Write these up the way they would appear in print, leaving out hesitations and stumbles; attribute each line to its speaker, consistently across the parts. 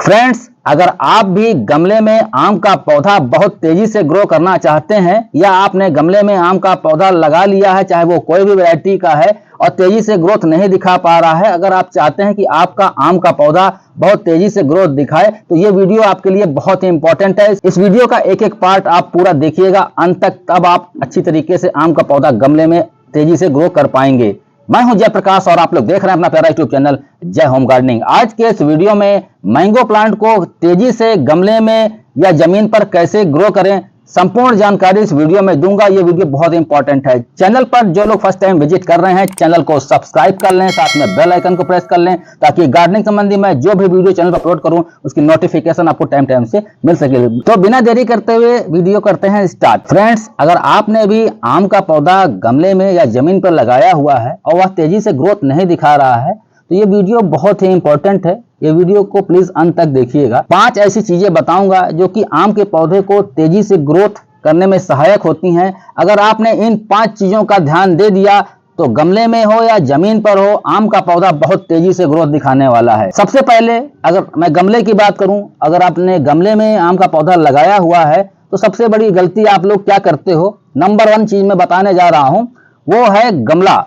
Speaker 1: Friends, अगर आप भी गमले में आम का पौधा बहुत तेजी से ग्रो करना चाहते हैं या आपने गमले में आम का पौधा लगा लिया है, चाहे वो कोई भी वैरायटी का है और तेजी से ग्रोथ नहीं दिखा पा रहा है, अगर आप चाहते हैं कि आपका आम का पौधा बहुत तेजी से ग्रोथ दिखाए तो ये वीडियो आपके लिए बहुत ही इंपॉर्टेंट है। इस वीडियो का एक एक पार्ट आप पूरा देखिएगा अंत तक, तब आप अच्छी तरीके से आम का पौधा गमले में तेजी से ग्रो कर पाएंगे। मैं हूं जयप्रकाश और आप लोग देख रहे हैं अपना प्यारा यूट्यूब चैनल जय होम गार्डनिंग। आज के इस वीडियो में मैंगो प्लांट को तेजी से गमले में या जमीन पर कैसे ग्रो करें, संपूर्ण जानकारी इस वीडियो में दूंगा। ये वीडियो बहुत इंपॉर्टेंट है। चैनल पर जो लोग फर्स्ट टाइम विजिट कर रहे हैं, चैनल को सब्सक्राइब कर लें, साथ में बेल आइकन को प्रेस कर लें ताकि गार्डनिंग संबंधी मैं जो भी वीडियो चैनल पर अपलोड करूं उसकी नोटिफिकेशन आपको टाइम टाइम से मिल सके। तो बिना देरी करते हुए वीडियो करते हैं स्टार्ट। फ्रेंड्स, अगर आपने भी आम का पौधा गमले में या जमीन पर लगाया हुआ है और वह तेजी से ग्रोथ नहीं दिखा रहा है तो ये वीडियो बहुत ही इंपॉर्टेंट है। ये वीडियो को प्लीज अंत तक देखिएगा। 5 ऐसी चीजें बताऊंगा जो कि आम के पौधे को तेजी से ग्रोथ करने में सहायक होती हैं। अगर आपने इन 5 चीजों का ध्यान दे दिया तो गमले में हो या जमीन पर हो, आम का पौधा बहुत तेजी से ग्रोथ दिखाने वाला है। सबसे पहले अगर मैं गमले की बात करूं, अगर आपने गमले में आम का पौधा लगाया हुआ है तो सबसे बड़ी गलती आप लोग क्या करते हो, नंबर 1 चीज मैं बताने जा रहा हूं, वो है गमला।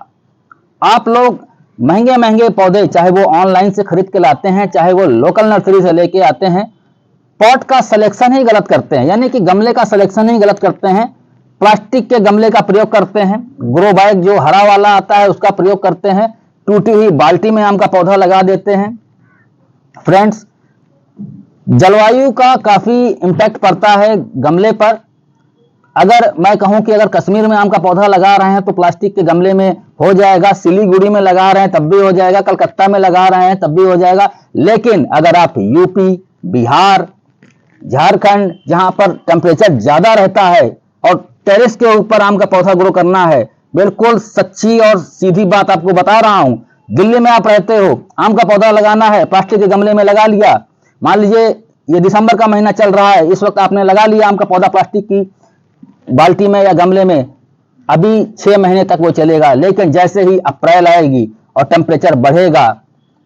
Speaker 1: आप लोग महंगे महंगे पौधे चाहे वो ऑनलाइन से खरीद के लाते हैं, चाहे वो लोकल नर्सरी से लेके आते हैं, पॉट का सिलेक्शन ही गलत करते हैं, यानी कि गमले का सिलेक्शन ही गलत करते हैं। प्लास्टिक के गमले का प्रयोग करते हैं, ग्रो बैग जो हरा वाला आता है उसका प्रयोग करते हैं, टूटी हुई बाल्टी में आम का पौधा लगा देते हैं। फ्रेंड्स, जलवायु का काफी इम्पैक्ट पड़ता है गमले पर। अगर मैं कहूं कि अगर कश्मीर में आम का पौधा लगा रहे हैं तो प्लास्टिक के गमले में हो जाएगा, सिलीगुड़ी में लगा रहे हैं तब भी हो जाएगा, कलकत्ता में लगा रहे हैं तब भी हो जाएगा। लेकिन अगर आप यूपी, बिहार, झारखंड जहां पर टेम्परेचर ज्यादा रहता है और टेरेस के ऊपर आम का पौधा ग्रो करना है, बिल्कुल सच्ची और सीधी बात आपको बता रहा हूं, दिल्ली में आप रहते हो, आम का पौधा लगाना है, प्लास्टिक के गमले में लगा लिया, मान लीजिए ये दिसंबर का महीना चल रहा है, इस वक्त आपने लगा लिया आम का पौधा प्लास्टिक की बाल्टी में या गमले में, अभी 6 महीने तक वो चलेगा। लेकिन जैसे ही अप्रैल आएगी और टेम्परेचर बढ़ेगा,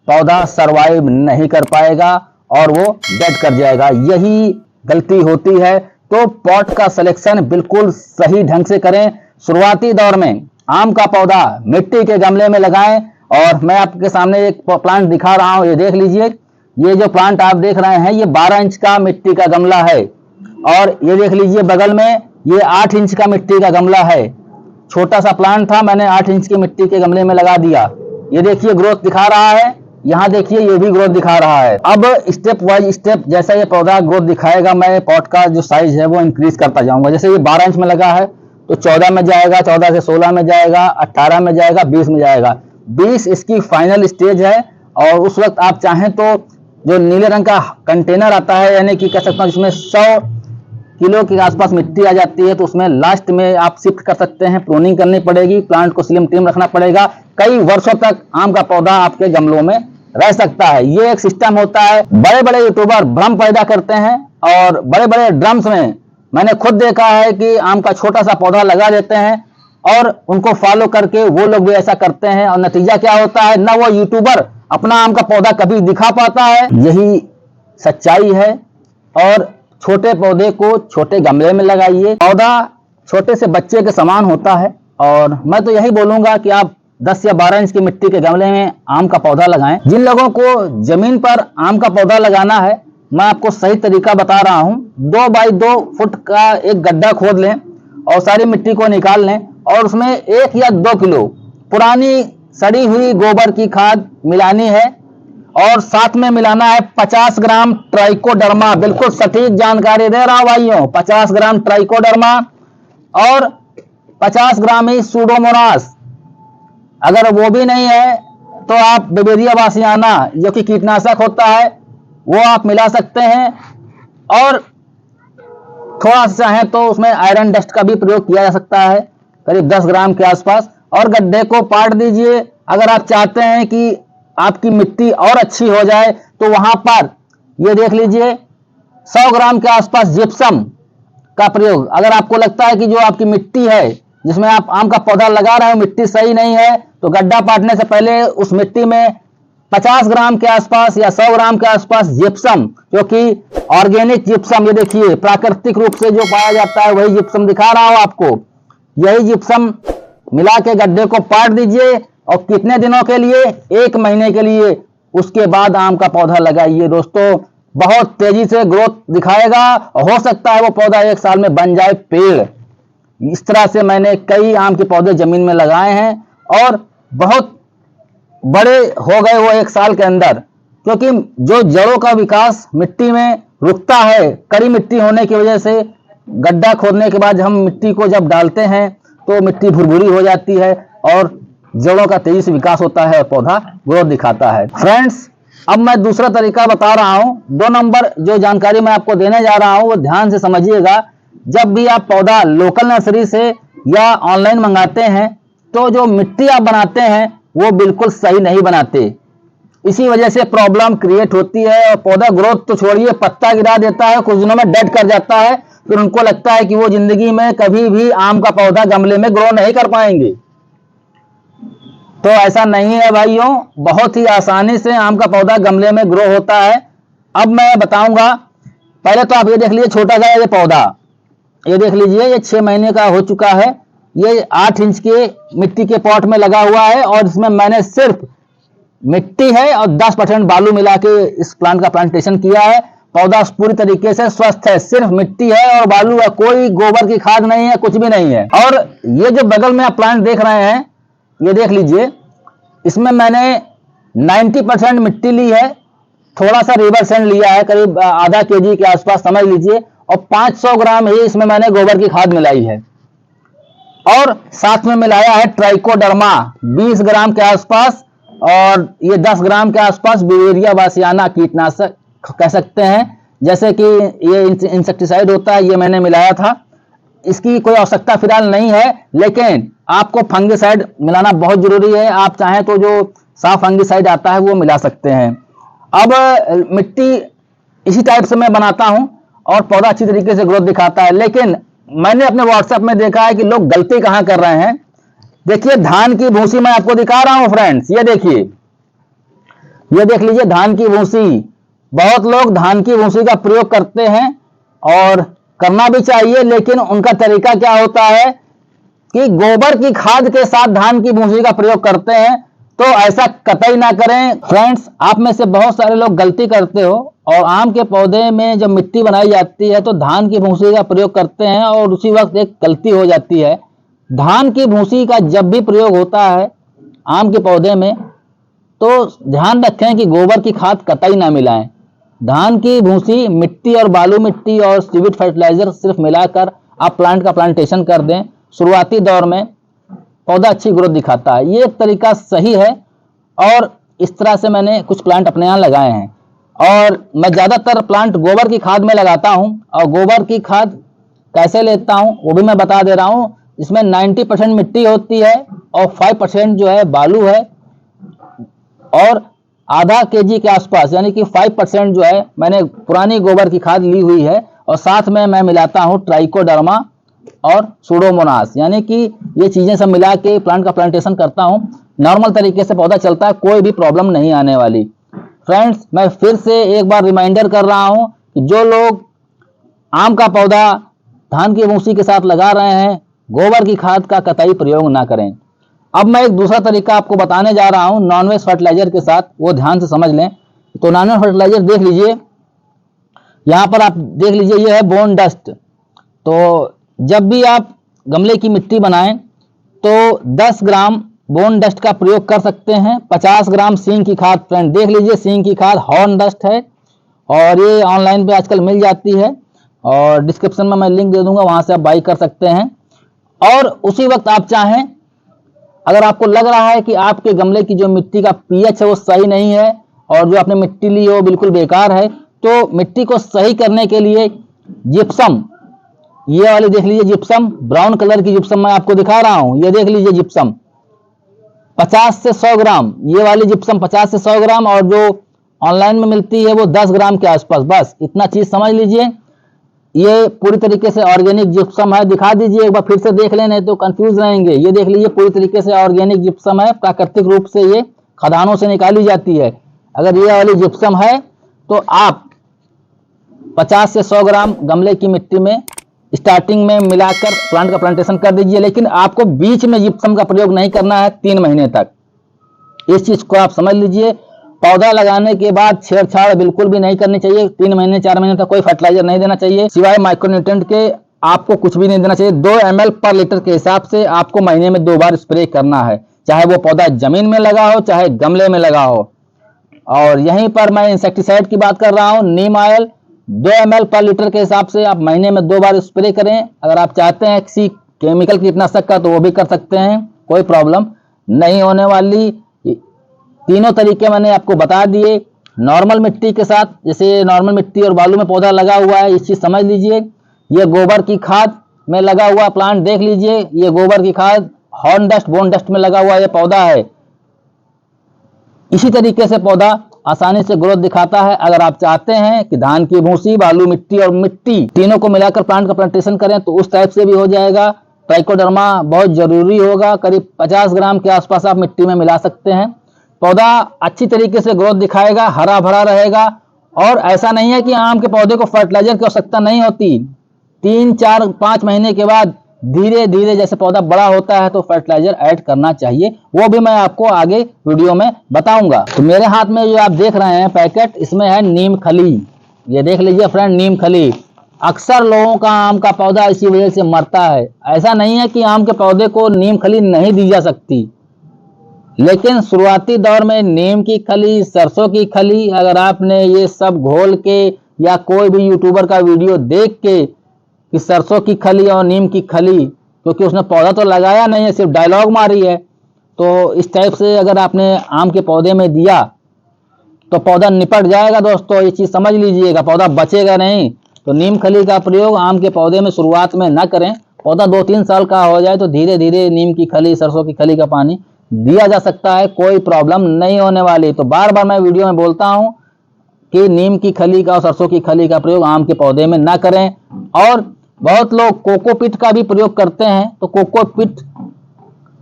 Speaker 1: पौधा सरवाइव नहीं कर पाएगा और वो डेड कर जाएगा। यही गलती होती है। तो पॉट का सिलेक्शन बिल्कुल सही ढंग से करें। शुरुआती दौर में आम का पौधा मिट्टी के गमले में लगाएं। और मैं आपके सामने एक प्लांट दिखा रहा हूं, ये देख लीजिए। ये जो प्लांट आप देख रहे हैं ये 12 इंच का मिट्टी का गमला है और ये देख लीजिए बगल में ये 8 इंच का मिट्टी का गमला है। छोटा सा प्लांट था, मैंने 8 इंच के मिट्टी के गमले में लगा दिया। ये देखिए ग्रोथ दिखा रहा है, यहाँ देखिए ये भी ग्रोथ दिखा रहा है। अब स्टेप वाइज स्टेप जैसा ये पौधा ग्रोथ दिखाएगा, मैं पॉट का जो साइज है वो इंक्रीज करता जाऊंगा। जैसे ये 12 इंच में लगा है तो 14 में जाएगा, 14 से 16 में जाएगा, 18 में जाएगा, 20 में जाएगा। 20 इसकी फाइनल स्टेज है। और उस वक्त आप चाहें तो जो नीले रंग का कंटेनर आता है, यानी कि कह सकता हूँ जिसमें 100 किलो के आसपास मिट्टी आ जाती है, तो उसमें लास्ट में आप शिफ्ट कर सकते हैं। प्रूनिंग करनी पड़ेगी, प्लांट को स्लिम ट्रिम रखना पड़ेगा। कई वर्षों तक आम का पौधा आपके गमलों में रह सकता है। ये एक सिस्टम होता है। बड़े बड़े यूट्यूबर भ्रम पैदा करते हैं और बड़े बड़े ड्रम्स में मैंने खुद देखा है कि आम का छोटा सा पौधा लगा देते हैं और उनको फॉलो करके वो लोग भी ऐसा करते हैं। और नतीजा क्या होता है, ना वो यूट्यूबर अपना आम का पौधा कभी दिखा पाता है। यही सच्चाई है। और छोटे पौधे को छोटे गमले में लगाइए। पौधा छोटे से बच्चे के समान होता है और मैं तो यही बोलूंगा कि आप 10 या 12 इंच की मिट्टी के गमले में आम का पौधा लगाएं। जिन लोगों को जमीन पर आम का पौधा लगाना है, मैं आपको सही तरीका बता रहा हूं। 2 बाई 2 फुट का एक गड्ढा खोद लें और सारी मिट्टी को निकाल लें और उसमें 1 या 2 किलो पुरानी सड़ी हुई गोबर की खाद मिलानी है और साथ में मिलाना है 50 ग्राम ट्राइकोडर्मा। बिल्कुल सटीक जानकारी दे रहा हूं भाइयों, 50 ग्राम ट्राइकोडर्मा और 50 ग्राम ही सूडोमोनास। अगर वो भी नहीं है तो आप बेबेरिया बासियाना जो कि कीटनाशक होता है वो आप मिला सकते हैं। और थोड़ा सा चाहें तो उसमें आयरन डस्ट का भी प्रयोग किया जा सकता है, करीब 10 ग्राम के आसपास। और गड्ढे को पाट दीजिए। अगर आप चाहते हैं कि आपकी मिट्टी और अच्छी हो जाए तो वहां पर ये देख लीजिए 100 ग्राम के आसपास जिप्सम का प्रयोग। अगर आपको लगता है कि जो आपकी मिट्टी है जिसमें आप आम का पौधा लगा रहे हो मिट्टी सही नहीं है तो गड्ढा पाटने से पहले उस मिट्टी में 50 ग्राम के आसपास या 100 ग्राम के आसपास जिप्सम, जो कि ऑर्गेनिक जिप्सम, ये देखिए प्राकृतिक रूप से जो पाया जाता है वही जिप्सम दिखा रहा हूं आपको। यही जिप्सम मिला के गड्ढे को पाट दीजिए और कितने दिनों के लिए? 1 महीने के लिए। उसके बाद आम का पौधा लगाइए दोस्तों, बहुत तेजी से ग्रोथ दिखाएगा। हो सकता है वो पौधा 1 साल में बन जाए पेड़। इस तरह से मैंने कई आम के पौधे जमीन में लगाए हैं और बहुत बड़े हो गए वो 1 साल के अंदर, क्योंकि जो जड़ों का विकास मिट्टी में रुकता है, कड़ी मिट्टी होने की वजह से गड्ढा खोदने के बाद हम मिट्टी को जब डालते हैं तो मिट्टी भुरभुरी हो जाती है और जड़ों का तेजी से विकास होता है और पौधा ग्रोथ दिखाता है। फ्रेंड्स, अब मैं दूसरा तरीका बता रहा हूं। 2 नंबर जो जानकारी मैं आपको देने जा रहा हूं वो ध्यान से समझिएगा। जब भी आप पौधा लोकल नर्सरी से या ऑनलाइन मंगाते हैं तो जो मिट्टी आप बनाते हैं वो बिल्कुल सही नहीं बनाते। इसी वजह से प्रॉब्लम क्रिएट होती है और पौधा ग्रोथ तो छोड़िए, पत्ता गिरा देता है, कुछ दिनों में डेड कर जाता है। फिर उनको लगता है कि वो जिंदगी में कभी भी आम का पौधा गमले में ग्रो नहीं कर पाएंगे। तो ऐसा नहीं है भाइयों, बहुत ही आसानी से आम का पौधा गमले में ग्रो होता है। अब मैं बताऊंगा। पहले तो आप ये देख लीजिए, छोटा सा ये पौधा, ये देख लीजिए, ये 6 महीने का हो चुका है। ये 8 इंच के मिट्टी के पॉट में लगा हुआ है और इसमें मैंने सिर्फ मिट्टी है और 10% बालू मिला के इस प्लांट का प्लांटेशन किया है। पौधा पूरी तरीके से स्वस्थ है, सिर्फ मिट्टी है और बालू है, कोई गोबर की खाद नहीं है, कुछ भी नहीं है। और ये जो बगल में आप प्लांट देख रहे हैं, ये देख लीजिए, इसमें मैंने 90% मिट्टी ली है, थोड़ा सा रिवर सैंड लिया है, करीब आधा केजी के आसपास समझ लीजिए, और 500 ग्राम ही इसमें मैंने गोबर की खाद मिलाई है और साथ में मिलाया है ट्राइकोडर्मा 20 ग्राम के आसपास, और ये 10 ग्राम के आसपास बिवेरिया बासियाना कीटनाशक कह सकते हैं, जैसे कि ये इंसेक्टिसाइड होता है, ये मैंने मिलाया था। इसकी कोई आवश्यकता फिलहाल नहीं है, लेकिन आपको फंगिसाइड मिलाना बहुत जरूरी है। आप चाहें तो जो साफ फंगिसाइड आता है वो मिला सकते हैं। अब मिट्टी इसी टाइप से मैं बनाता हूं और पौधा अच्छी तरीके से ग्रोथ दिखाता है। लेकिन मैंने अपने व्हाट्सएप में देखा है कि लोग गलती कहां कर रहे हैं। देखिए, धान की भूसी मैं आपको दिखा रहा हूं फ्रेंड्स, ये देखिए, ये देख लीजिए धान की भूसी। बहुत लोग धान की भूसी का प्रयोग करते हैं और करना भी चाहिए, लेकिन उनका तरीका क्या होता है कि गोबर की खाद के साथ धान की भूसी का प्रयोग करते हैं। तो ऐसा कतई ना करें फ्रेंड्स। आप में से बहुत सारे लोग गलती करते हो और आम के पौधे में जब मिट्टी बनाई जाती है तो धान की भूसी का प्रयोग करते हैं और उसी वक्त एक गलती हो जाती है। धान की भूसी का जब भी प्रयोग होता है आम के पौधे में तो ध्यान रखें कि गोबर की खाद कतई ना मिलाएं। धान की भूसी, मिट्टी और बालू मिट्टी और सीविड फर्टिलाइजर सिर्फ मिलाकर आप प्लांट का प्लांटेशन कर दें। शुरुआती दौर में पौधा अच्छी ग्रोथ दिखाता है, ये एक तरीका सही है। और इस तरह से मैंने कुछ प्लांट अपने यहाँ लगाए हैं और मैं ज़्यादातर प्लांट गोबर की खाद में लगाता हूँ। और गोबर की खाद कैसे लेता हूँ वो भी मैं बता दे रहा हूँ। इसमें 90% मिट्टी होती है और 5% जो है बालू है, और आधा केजी के आसपास यानी कि 5% जो है मैंने पुरानी गोबर की खाद ली हुई है, और साथ में मैं मिलाता हूँ ट्राइकोडर्मा और सुडोमोनास, यानी कि ये चीजें सब मिला के प्लांट का प्लांटेशन करता हूँ। नॉर्मल तरीके से पौधा चलता है, कोई भी प्रॉब्लम नहीं आने वाली। फ्रेंड्स, मैं फिर से एक बार रिमाइंडर कर रहा हूँ कि जो लोग आम का पौधा धान की भूसी के साथ लगा रहे हैं, गोबर की खाद का कतई प्रयोग ना करें। अब मैं एक दूसरा तरीका आपको बताने जा रहा हूं नॉन-वेज फर्टिलाइजर के साथ, वो ध्यान से समझ लें। तो नॉन-वेज फर्टिलाइजर देख लीजिए, यहां पर आप देख लीजिए, ये है बोन डस्ट। तो जब भी आप गमले की मिट्टी बनाएं तो 10 ग्राम बोन डस्ट का प्रयोग कर सकते हैं। 50 ग्राम सींग की खाद, फ्रेंड देख लीजिए, सींग की खाद हॉर्न डस्ट है और ये ऑनलाइन पे आजकल मिल जाती है और डिस्क्रिप्शन में मैं लिंक दे दूंगा, वहां से आप बाई कर सकते हैं। और उसी वक्त आप चाहें, अगर आपको लग रहा है कि आपके गमले की जो मिट्टी का पीएच है वो सही नहीं है और जो आपने मिट्टी ली है वो बिल्कुल बेकार है, तो मिट्टी को सही करने के लिए जिप्सम, ये वाली देख लीजिए जिप्सम, ब्राउन कलर की जिप्सम मैं आपको दिखा रहा हूं, ये देख लीजिए जिप्सम 50 से 100 ग्राम, ये वाली जिप्सम 50 से 100 ग्राम, और जो ऑनलाइन में मिलती है वो 10 ग्राम के आसपास। बस इतना चीज समझ लीजिए। ये पूरी तरीके से ऑर्गेनिक जिप्सम है। दिखा दीजिए एक बार, फिर से देख लें, नहीं तो कंफ्यूज रहेंगे। ये देख लीजिए, पूरी तरीके से ऑर्गेनिक जिप्सम है, प्राकृतिक रूप से ये खदानों से निकाली जाती है। अगर ये वाली जिप्सम है तो आप 50 से 100 ग्राम गमले की मिट्टी में स्टार्टिंग में मिलाकर प्लांट का प्लांटेशन कर दीजिए, लेकिन आपको बीच में जिप्सम का प्रयोग नहीं करना है 3 महीने तक। इस चीज को आप समझ लीजिए। पौधा लगाने के बाद छेड़छाड़ बिल्कुल भी नहीं करनी चाहिए। 3 महीने 4 महीने तक कोई फर्टिलाइजर नहीं देना चाहिए, सिवाय माइक्रोन्यूट्रिएंट के आपको कुछ भी नहीं देना चाहिए। 2 ml पर लीटर के हिसाब से आपको महीने में 2 बार स्प्रे करना है, चाहे वो पौधा जमीन में लगा हो चाहे गमले में लगा हो। और यहीं पर मैं इंसेक्टिसाइड की बात कर रहा हूँ, नीम ऑयल 2 ml पर लीटर के हिसाब से आप महीने में 2 बार स्प्रे करें। अगर आप चाहते हैं किसी केमिकल कीटनाशक का तो वो भी कर सकते हैं, कोई प्रॉब्लम नहीं होने वाली। तीनों तरीके मैंने आपको बता दिए। नॉर्मल मिट्टी के साथ, जैसे नॉर्मल मिट्टी और बालू में पौधा लगा हुआ है, इस चीज समझ लीजिए। ये गोबर की खाद में लगा हुआ प्लांट देख लीजिए, ये गोबर की खाद हॉर्न डस्ट बोन डस्ट में लगा हुआ ये पौधा है। इसी तरीके से पौधा आसानी से ग्रोथ दिखाता है। अगर आप चाहते हैं कि धान की भूसी, बालू मिट्टी और मिट्टी तीनों को मिलाकर प्लांट का प्लांटेशन करें तो उस टाइप से भी हो जाएगा। ट्राइकोडर्मा बहुत जरूरी होगा, करीब 50 ग्राम के आसपास आप मिट्टी में मिला सकते हैं। पौधा अच्छी तरीके से ग्रोथ दिखाएगा, हरा भरा रहेगा। और ऐसा नहीं है कि आम के पौधे को फर्टिलाइजर की आवश्यकता नहीं होती। 3, 4, 5 महीने के बाद धीरे धीरे जैसे पौधा बड़ा होता है तो फर्टिलाइजर ऐड करना चाहिए, वो भी मैं आपको आगे वीडियो में बताऊंगा। तो मेरे हाथ में जो आप देख रहे हैं पैकेट, इसमें है नीम खली। ये देख लीजिए फ्रेंड, नीम खली। अक्सर लोगों का आम का पौधा इसी वजह से मरता है। ऐसा नहीं है कि आम के पौधे को नीम खली नहीं दी जा सकती, लेकिन शुरुआती दौर में नीम की खली, सरसों की खली, अगर आपने ये सब घोल के या कोई भी यूट्यूबर का वीडियो देख के कि सरसों की खली और नीम की खली, क्योंकि उसने पौधा तो लगाया नहीं है, सिर्फ डायलॉग मारी है, तो इस टाइप से अगर आपने आम के पौधे में दिया तो पौधा निपट जाएगा। दोस्तों ये चीज समझ लीजिएगा, पौधा बचेगा नहीं। तो नीम खली का प्रयोग आम के पौधे में शुरुआत में न करें। पौधा 2-3 साल का हो जाए तो धीरे धीरे नीम की खली, सरसों की खली का पानी दिया जा सकता है, कोई प्रॉब्लम नहीं होने वाली। तो बार बार मैं वीडियो में बोलता हूं कि नीम की खली का और सरसों की खली का प्रयोग आम के पौधे में ना करें। और बहुत लोग कोकोपीट का भी प्रयोग करते हैं, तो कोकोपीट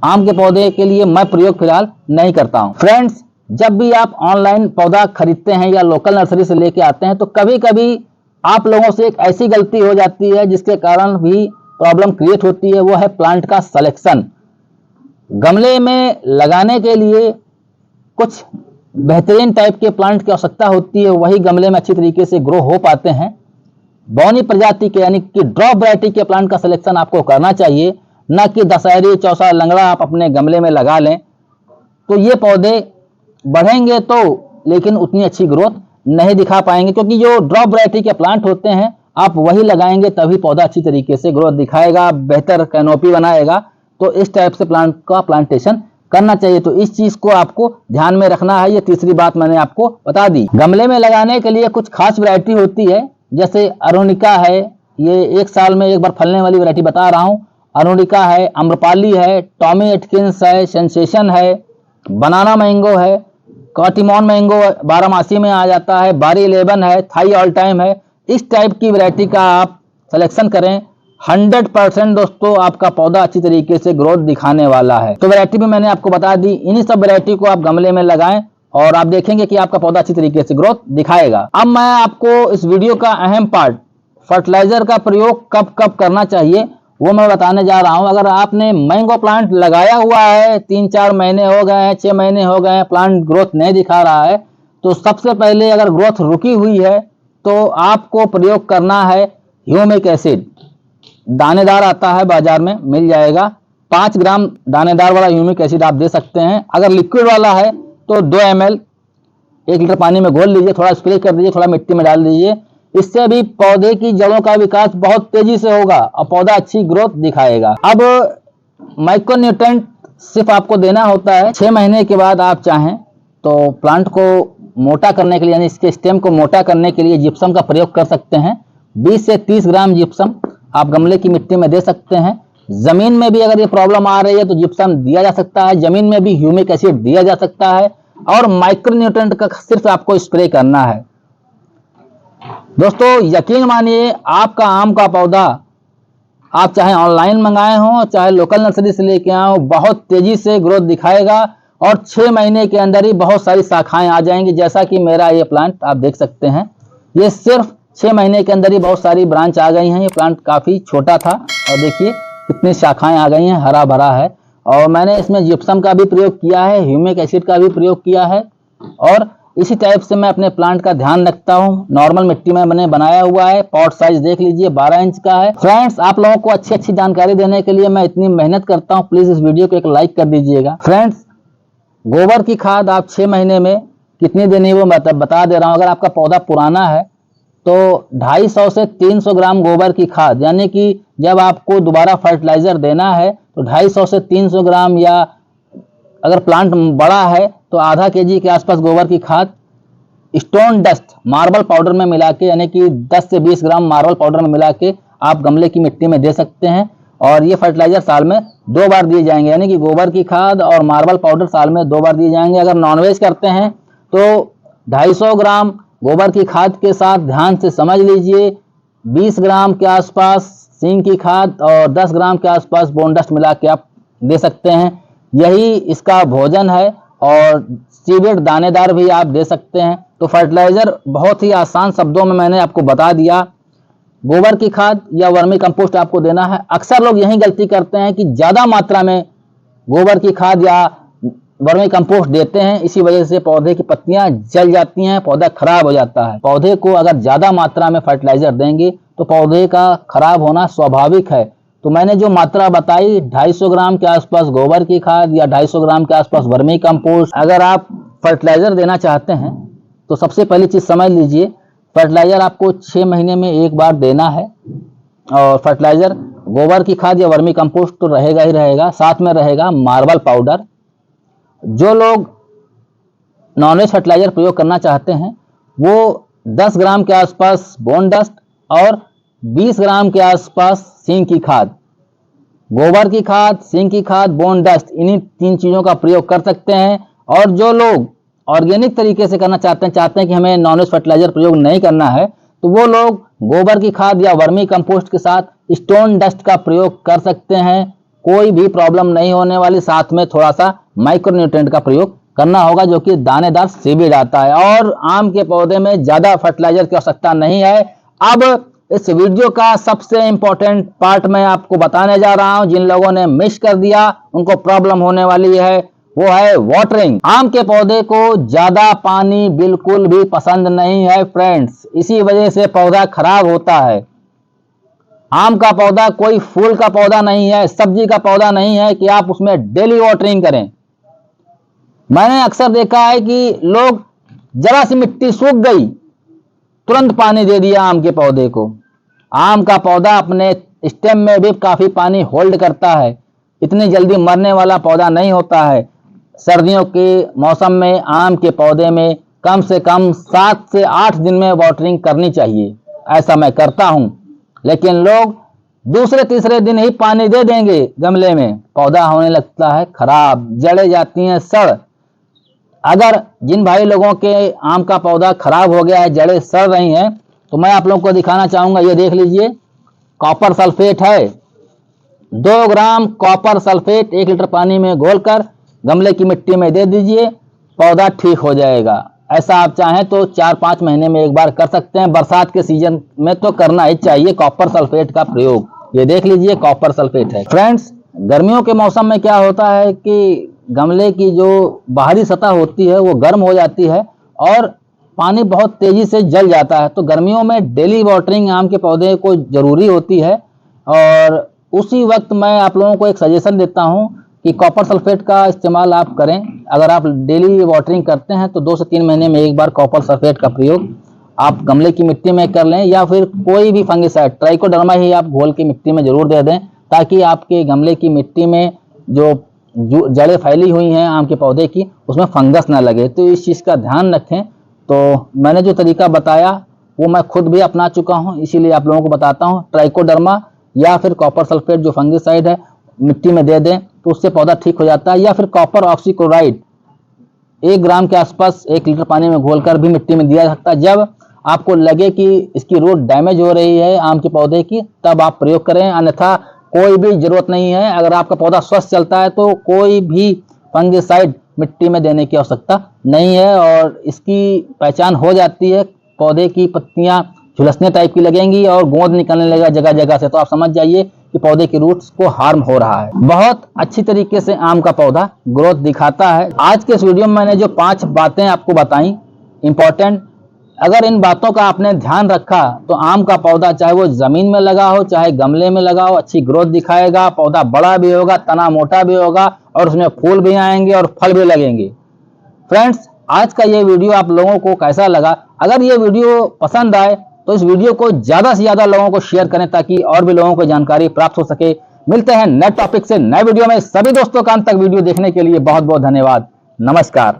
Speaker 1: आम के पौधे के लिए मैं प्रयोग फिलहाल नहीं करता हूं। फ्रेंड्स, जब भी आप ऑनलाइन पौधा खरीदते हैं या लोकल नर्सरी से लेके आते हैं तो कभी कभी आप लोगों से एक ऐसी गलती हो जाती है जिसके कारण भी प्रॉब्लम क्रिएट होती है, वो है प्लांट का सिलेक्शन। गमले में लगाने के लिए कुछ बेहतरीन टाइप के प्लांट की आवश्यकता होती है, वही गमले में अच्छी तरीके से ग्रो हो पाते हैं। बौनी प्रजाति के यानी कि ड्रॉप वैरायटी के प्लांट का सिलेक्शन आपको करना चाहिए, न कि दशहरी, चौसा, लंगड़ा आप अपने गमले में लगा लें। तो ये पौधे बढ़ेंगे तो, लेकिन उतनी अच्छी ग्रोथ नहीं दिखा पाएंगे, क्योंकि जो ड्रॉप वैरायटी के प्लांट होते हैं आप वही लगाएंगे तभी पौधा अच्छी तरीके से ग्रोथ दिखाएगा, बेहतर कैनोपी बनाएगा। तो इस टाइप से प्लांट का प्लांटेशन करना चाहिए। तो इस चीज को आपको ध्यान में रखना है। ये तीसरी बात मैंने आपको बता दी। गमले में लगाने के लिए कुछ खास वैरायटी होती है, जैसे अरुणिका है, ये 1 साल में 1 बार फलने वाली वैरायटी बता रहा हूँ। अरुणिका है, आम्रपाली है, टॉमी एटकिंस है, सेंसेशन है, बनाना मैंगो है, कॉटिमॉन मैंगो 12मासी में आ जाता है, बारी 11 है, थाई ऑल टाइम है। इस टाइप की वैरायटी का आप सिलेक्शन करें। 100% दोस्तों आपका पौधा अच्छी तरीके से ग्रोथ दिखाने वाला है। तो वैरायटी भी मैंने आपको बता दी। इन्हीं सब वैरायटी को आप गमले में लगाएं और आप देखेंगे कि आपका पौधा अच्छी तरीके से ग्रोथ दिखाएगा। अब मैं आपको इस वीडियो का अहम पार्ट, फर्टिलाइजर का प्रयोग कब कब करना चाहिए, वो मैं बताने जा रहा हूं। अगर आपने मैंगो प्लांट लगाया हुआ है, 3-4 महीने हो गए हैं, 6 महीने हो गए हैं, प्लांट ग्रोथ नहीं दिखा रहा है, तो सबसे पहले अगर ग्रोथ रुकी हुई है तो आपको प्रयोग करना है ह्यूमिक एसिड। दानेदार आता है, बाजार में मिल जाएगा। 5 ग्राम दानेदार वाला ह्यूमिक एसिड आप दे सकते हैं। अगर लिक्विड वाला है तो 2 ml 1 लीटर पानी में घोल लीजिए, थोड़ा स्प्रे कर दीजिए, थोड़ा मिट्टी में डाल दीजिए। इससे भी पौधे की जड़ों का विकास बहुत तेजी से होगा और पौधा अच्छी ग्रोथ दिखाएगा। अब माइक्रोन्यूट्रिएंट सिर्फ आपको देना होता है 6 महीने के बाद। आप चाहें तो प्लांट को मोटा करने के लिए, यानी इसके स्टेम को मोटा करने के लिए जिप्सम का प्रयोग कर सकते हैं। 20 से 30 ग्राम जिप्सम आप गमले की मिट्टी में दे सकते हैं। जमीन में भी अगर ये प्रॉब्लम आ रही है तो जिप्सम दिया जा सकता है, जमीन में भी ह्यूमिक एसिड दिया जा सकता है। और माइक्रोन्यूट्रिएंट का सिर्फ आपको स्प्रे करना है। दोस्तों यकीन मानिए, आपका आम का पौधा आप चाहे ऑनलाइन मंगाए हो चाहे लोकल नर्सरी से लेके आए हो, बहुत तेजी से ग्रोथ दिखाएगा और 6 महीने के अंदर ही बहुत सारी शाखाएं आ जाएंगी। जैसा कि मेरा ये प्लांट आप देख सकते हैं, ये सिर्फ 6 महीने के अंदर ही बहुत सारी ब्रांच आ गई हैं। ये प्लांट काफ़ी छोटा था और देखिए कितनी शाखाएं आ गई हैं, हरा भरा है। और मैंने इसमें जिप्सम का भी प्रयोग किया है, ह्यूमिक एसिड का भी प्रयोग किया है, और इसी टाइप से मैं अपने प्लांट का ध्यान रखता हूँ। नॉर्मल मिट्टी में मैंने बनाया हुआ है। पॉट साइज देख लीजिए 12 इंच का है। फ्रेंड्स, आप लोगों को अच्छी अच्छी जानकारी देने के लिए मैं इतनी मेहनत करता हूँ, प्लीज इस वीडियो को एक लाइक कर दीजिएगा। फ्रेंड्स, गोबर की खाद आप 6 महीने में कितनी देनी है वो मैं बता दे रहा हूँ। अगर आपका पौधा पुराना है तो 250 से 300 ग्राम गोबर की खाद, यानी कि जब आपको दोबारा फर्टिलाइजर देना है तो 250 से 300 ग्राम, या अगर प्लांट बड़ा है तो आधा केजी के आसपास गोबर की खाद स्टोन डस्ट मार्बल पाउडर में मिला के, यानी कि 10 से 20 ग्राम मार्बल पाउडर में मिला के आप गमले की मिट्टी में दे सकते हैं। और ये फर्टिलाइजर साल में 2 बार दिए जाएंगे, यानी कि गोबर की खाद और मार्बल पाउडर साल में 2 बार दिए जाएंगे। अगर नॉनवेज करते हैं तो 250 ग्राम गोबर की खाद के साथ ध्यान से समझ लीजिए 20 ग्राम के आसपास सिंक की खाद और 10 ग्राम के आसपास बोन डस्ट मिला के आप दे सकते हैं। यही इसका भोजन है। और सीवेड दानेदार भी आप दे सकते हैं। तो फर्टिलाइजर बहुत ही आसान शब्दों में मैंने आपको बता दिया। गोबर की खाद या वर्मी कंपोस्ट आपको देना है। अक्सर लोग यही गलती करते हैं कि ज़्यादा मात्रा में गोबर की खाद या वर्मी कंपोस्ट देते हैं, इसी वजह से पौधे की पत्तियां जल जाती हैं, पौधा खराब हो जाता है। पौधे को अगर ज़्यादा मात्रा में फर्टिलाइजर देंगे तो पौधे का खराब होना स्वाभाविक है। तो मैंने जो मात्रा बताई 250 ग्राम के आसपास गोबर की खाद या 250 ग्राम के आसपास वर्मी कंपोस्ट। अगर आप फर्टिलाइजर देना चाहते हैं तो सबसे पहली चीज़ समझ लीजिए, फर्टिलाइजर आपको 6 महीने में एक बार देना है। और फर्टिलाइजर गोबर की खाद या वर्मी कंपोस्ट तो रहेगा ही रहेगा, साथ में रहेगा मार्बल पाउडर। जो लोग नॉनवेज फर्टिलाइजर प्रयोग करना चाहते हैं वो 10 ग्राम के आसपास बोन डस्ट और 20 ग्राम के आसपास सिंक की खाद, गोबर की खाद, सिंक की खाद, बोन डस्ट, इन्हीं 3 चीज़ों का प्रयोग कर सकते हैं। और जो लोग ऑर्गेनिक तरीके से करना चाहते हैं कि हमें नॉनवेज फर्टिलाइजर प्रयोग नहीं करना है, तो वो लोग गोबर की खाद या वर्मी कंपोस्ट के साथ स्टोन डस्ट का प्रयोग कर सकते हैं। कोई भी प्रॉब्लम नहीं होने वाली। साथ में थोड़ा सा माइक्रोन्यूट्रिएंट का प्रयोग करना होगा, जो कि दानेदार सीवेड आता है। और आम के पौधे में ज़्यादा फर्टिलाइजर की आवश्यकता नहीं है। अब इस वीडियो का सबसे इंपॉर्टेंट पार्ट मैं आपको बताने जा रहा हूं। जिन लोगों ने मिस कर दिया उनको प्रॉब्लम होने वाली है, वो है वाटरिंग। आम के पौधे को ज्यादा पानी बिल्कुल भी पसंद नहीं है फ्रेंड्स, इसी वजह से पौधा खराब होता है। आम का पौधा कोई फूल का पौधा नहीं है, सब्जी का पौधा नहीं है कि आप उसमें डेली वाटरिंग करें। मैंने अक्सर देखा है कि लोग जरा सी मिट्टी सूख गई तुरंत पानी दे दिया आम के पौधे को। आम का पौधा अपने स्टेम में भी काफी पानी होल्ड करता है, इतनी जल्दी मरने वाला पौधा नहीं होता है। सर्दियों के मौसम में आम के पौधे में कम से कम 7 से 8 दिन में वाटरिंग करनी चाहिए। ऐसा मैं करता हूं, लेकिन लोग दूसरे तीसरे दिन ही पानी दे देंगे गमले में, पौधा होने लगता है खराब, जड़ें जाती हैं सड़। अगर जिन भाई लोगों के आम का पौधा खराब हो गया है, जड़ें सड़ रही हैं, तो मैं आप लोगों को दिखाना चाहूंगा। ये देख लीजिए, कॉपर सल्फेट है। 2 ग्राम कॉपर सल्फेट 1 लीटर पानी में घोलकर गमले की मिट्टी में दे दीजिए, पौधा ठीक हो जाएगा। ऐसा आप चाहें तो 4-5 महीने में एक बार कर सकते हैं। बरसात के सीजन में तो करना ही चाहिए कॉपर सल्फेट का प्रयोग। ये देख लीजिए, कॉपर सल्फेट है। फ्रेंड्स, गर्मियों के मौसम में क्या होता है कि गमले की जो बाहरी सतह होती है वो गर्म हो जाती है और पानी बहुत तेजी से जल जाता है। तो गर्मियों में डेली वाटरिंग आम के पौधे को जरूरी होती है। और उसी वक्त मैं आप लोगों को एक सजेशन देता हूं कि कॉपर सल्फेट का इस्तेमाल आप करें। अगर आप डेली वाटरिंग करते हैं तो 2 से 3 महीने में एक बार कॉपर सल्फेट का प्रयोग आप गमले की मिट्टी में कर लें, या फिर कोई भी फंगिसाइड, ट्राइकोडर्मा ही आप घोल के मिट्टी में जरूर दे दें, ताकि आपके गमले की मिट्टी में जो जड़ें फैली हुई हैं आम के पौधे की, उसमें फंगस ना लगे। तो इस चीज़ का ध्यान रखें। तो मैंने जो तरीका बताया वो मैं खुद भी अपना चुका हूं, इसीलिए आप लोगों को बताता हूं। ट्राइकोडर्मा या फिर कॉपर सल्फेट जो फंगिसाइड है मिट्टी में दे दें तो उससे पौधा ठीक हो जाता है। या फिर कॉपर ऑक्सीक्लोराइड 1 ग्राम के आसपास 1 लीटर पानी में घोलकर भी मिट्टी में दिया जा सकता है। जब आपको लगे कि इसकी रूट डैमेज हो रही है आम के पौधे की, तब आप प्रयोग करें, अन्यथा कोई भी जरूरत नहीं है। अगर आपका पौधा स्वस्थ चलता है तो कोई भी फंगिसाइड मिट्टी में देने की आवश्यकता नहीं है और इसकी पहचान हो जाती है। पौधे की पत्तियां झुलसने टाइप की लगेंगी और गोंद निकलने लगेगा जगह जगह से, तो आप समझ जाइए कि पौधे की रूट्स को हार्म हो रहा है। बहुत अच्छी तरीके से आम का पौधा ग्रोथ दिखाता है। आज के इस वीडियो में मैंने जो 5 बातें आपको बताई इंपॉर्टेंट, अगर इन बातों का आपने ध्यान रखा तो आम का पौधा चाहे वो जमीन में लगा हो चाहे गमले में लगा हो अच्छी ग्रोथ दिखाएगा, पौधा बड़ा भी होगा, तना मोटा भी होगा और उसमें फूल भी आएंगे और फल भी लगेंगे। फ्रेंड्स, आज का ये वीडियो आप लोगों को कैसा लगा? अगर ये वीडियो पसंद आए तो इस वीडियो को ज्यादा से ज्यादा लोगों को शेयर करें ताकि और भी लोगों को जानकारी प्राप्त हो सके। मिलते हैं नए टॉपिक से नए वीडियो में। सभी दोस्तों का अंत तक वीडियो देखने के लिए बहुत बहुत धन्यवाद। नमस्कार।